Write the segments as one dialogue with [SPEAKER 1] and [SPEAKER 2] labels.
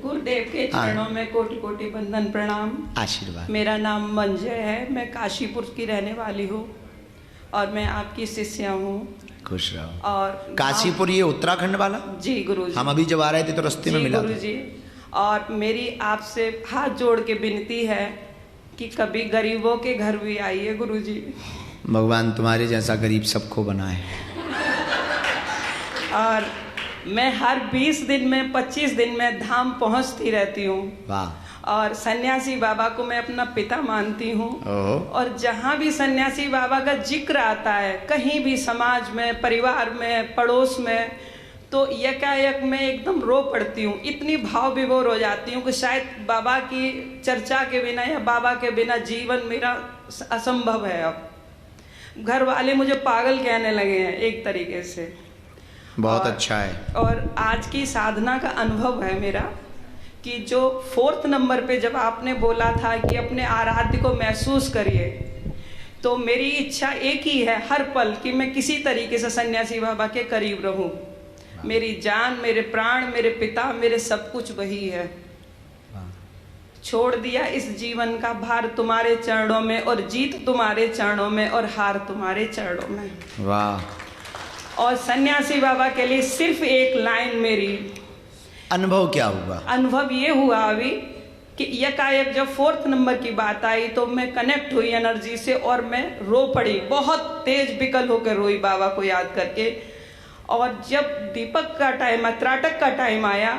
[SPEAKER 1] गुरुदेव के चरणों में कोटि कोटि बंदन प्रणाम।
[SPEAKER 2] आशीर्वाद।
[SPEAKER 1] मेरा नाम मंजय है, मैं काशीपुर की रहने वाली हूँ और मैं आपकी शिष्य हूँ।
[SPEAKER 2] खुश रहो।
[SPEAKER 1] और
[SPEAKER 2] काशीपुर ये उत्तराखंड वाला?
[SPEAKER 1] जी गुरुजी।
[SPEAKER 2] हम अभी जब आ रहे थे तो रास्ते में मिला
[SPEAKER 1] गुरुजी। और मेरी आपसे हाथ जोड़ के विनती है कि कभी गरीबों के घर भी आइए गुरुजी।
[SPEAKER 2] भगवान तुम्हारे जैसा गरीब सबको बनाए।
[SPEAKER 1] और मैं हर 20 दिन में 25 दिन में धाम पहुंचती रहती हूँ।
[SPEAKER 2] वाह।
[SPEAKER 1] और सन्यासी बाबा को मैं अपना पिता मानती हूँ। और जहाँ भी सन्यासी बाबा का जिक्र आता है, कहीं भी समाज में, परिवार में, पड़ोस में, तो एकाएक मैं एकदम रो पड़ती हूँ। इतनी भाव विभोर हो जाती हूँ कि शायद बाबा की चर्चा के बिना या बाबा के बिना जीवन मेरा असंभव है। अब घर वाले मुझे पागल कहने लगे हैं एक तरीके से।
[SPEAKER 2] बहुत अच्छा है।
[SPEAKER 1] और आज की साधना का अनुभव है मेरा कि जो 4th नंबर पे जब आपने बोला था कि अपने आराध्य को महसूस करिए, तो मेरी इच्छा एक ही है हर पल कि मैं किसी तरीके से सन्यासी बाबा के करीब रहूं। मेरी जान, मेरे प्राण, मेरे पिता, मेरे सब कुछ वही है। छोड़ दिया इस जीवन का भार तुम्हारे चरणों में, और जीत तुम्हारे चरणों में, और हार तुम्हारे चरणों में।
[SPEAKER 2] वाह।
[SPEAKER 1] और सन्यासी बाबा के लिए सिर्फ एक लाइन मेरी।
[SPEAKER 2] अनुभव क्या हुआ?
[SPEAKER 1] अनुभव ये हुआ अभी कि एकाएक जब 4th नंबर की बात आई तो मैं कनेक्ट हुई एनर्जी से और मैं रो पड़ी, बहुत तेज विकल होकर रोई बाबा को याद करके। और जब दीपक का टाइम, त्राटक का टाइम आया,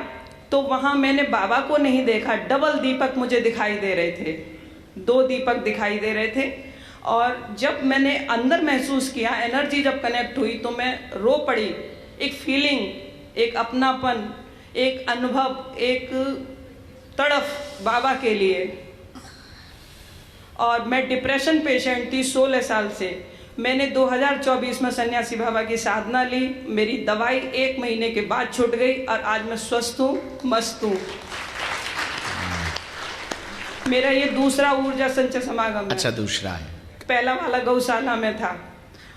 [SPEAKER 1] तो वहां मैंने बाबा को नहीं देखा, डबल दीपक मुझे दिखाई दे रहे थे, 2 दीपक दिखाई दे रहे थे। और जब मैंने अंदर महसूस किया, एनर्जी जब कनेक्ट हुई, तो मैं रो पड़ी। एक फीलिंग, एक अपनापन, एक अनुभव, एक तड़फ बाबा के लिए। और मैं डिप्रेशन पेशेंट थी 16 साल से। मैंने 2024 में सन्यासी बाबा की साधना ली, मेरी दवाई 1 महीने के बाद छूट गई और आज मैं स्वस्थ हूँ, मस्त हूँ। मेरा ये दूसरा ऊर्जा संचय समागम है।
[SPEAKER 2] अच्छा, दूसरा है।
[SPEAKER 1] पहला वाला गौशाला में था,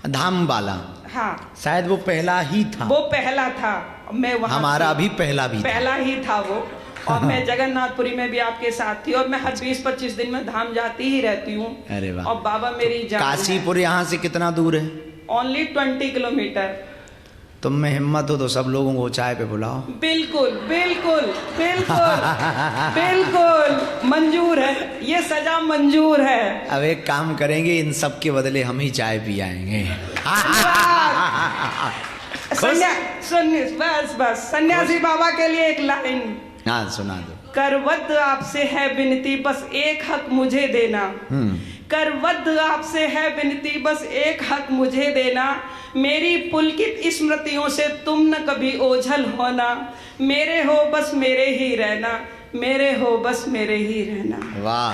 [SPEAKER 2] धाम वाला।
[SPEAKER 1] हाँ,
[SPEAKER 2] शायद वो पहला ही था।
[SPEAKER 1] वो पहला था। मैं वहाँ
[SPEAKER 2] हमारा भी पहला भी
[SPEAKER 1] पहला ही था वो। और मैं जगन्नाथपुरी में भी आपके साथ थी, और मैं हर 20-25 दिन में धाम जाती ही रहती हूँ।
[SPEAKER 2] अरे वाह।
[SPEAKER 1] और बाबा मेरी जान है।
[SPEAKER 2] काशीपुर यहाँ से कितना दूर है?
[SPEAKER 1] Only 20 kilometre.
[SPEAKER 2] तुम में हिम्मत हो तो सब लोगों को चाय पे बुलाओ।
[SPEAKER 1] बिल्कुल बिल्कुल बिल्कुल बिल्कुल मंजूर है, ये सजा मंजूर है।
[SPEAKER 2] अब एक काम करेंगे, इन सब के बदले हम ही चाय पी आएंगे।
[SPEAKER 1] बस सन्यासी बाबा के लिए एक लाइन।
[SPEAKER 2] हाँ, सुना दो।
[SPEAKER 1] करवद आपसे है विनती, बस एक हक मुझे देना। करवद आपसे है विनती, बस एक हक मुझे देना। मेरी पुलकित स्मृतियों से तुम न कभी ओझल होना। मेरे हो बस मेरे ही रहना, मेरे हो बस मेरे ही रहना।
[SPEAKER 2] वाह।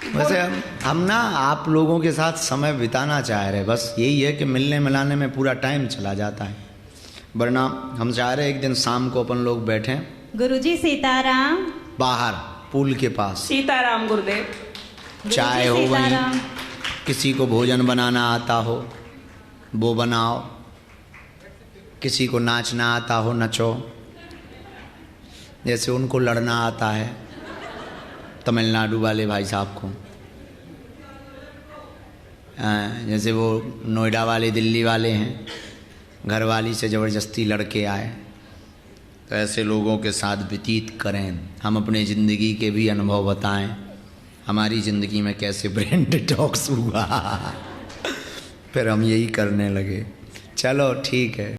[SPEAKER 2] वैसे हम ना आप लोगों के साथ समय बिताना चाह रहे, बस यही है कि मिलने मिलाने में पूरा टाइम चला जाता है। वरना हम चाह रहे एक दिन शाम को अपन लोग बैठें।
[SPEAKER 3] गुरुजी सीताराम।
[SPEAKER 2] बाहर पूल के पास
[SPEAKER 1] सीताराम गुरुदेव।
[SPEAKER 2] चाय हो, वहीं किसी को भोजन बनाना आता हो वो बनाओ, किसी को नाचना आता हो नचो, जैसे उनको लड़ना आता है तमिलनाडु वाले भाई साहब को, जैसे वो नोएडा वाले, दिल्ली वाले हैं, घरवाली से ज़बरदस्ती लड़के आए, तो ऐसे लोगों के साथ व्यतीत करें। हम अपने ज़िंदगी के भी अनुभव बताएं, हमारी ज़िंदगी में कैसे ब्रेन डिटॉक्स हुआ। फिर हम यही करने लगे। चलो ठीक है।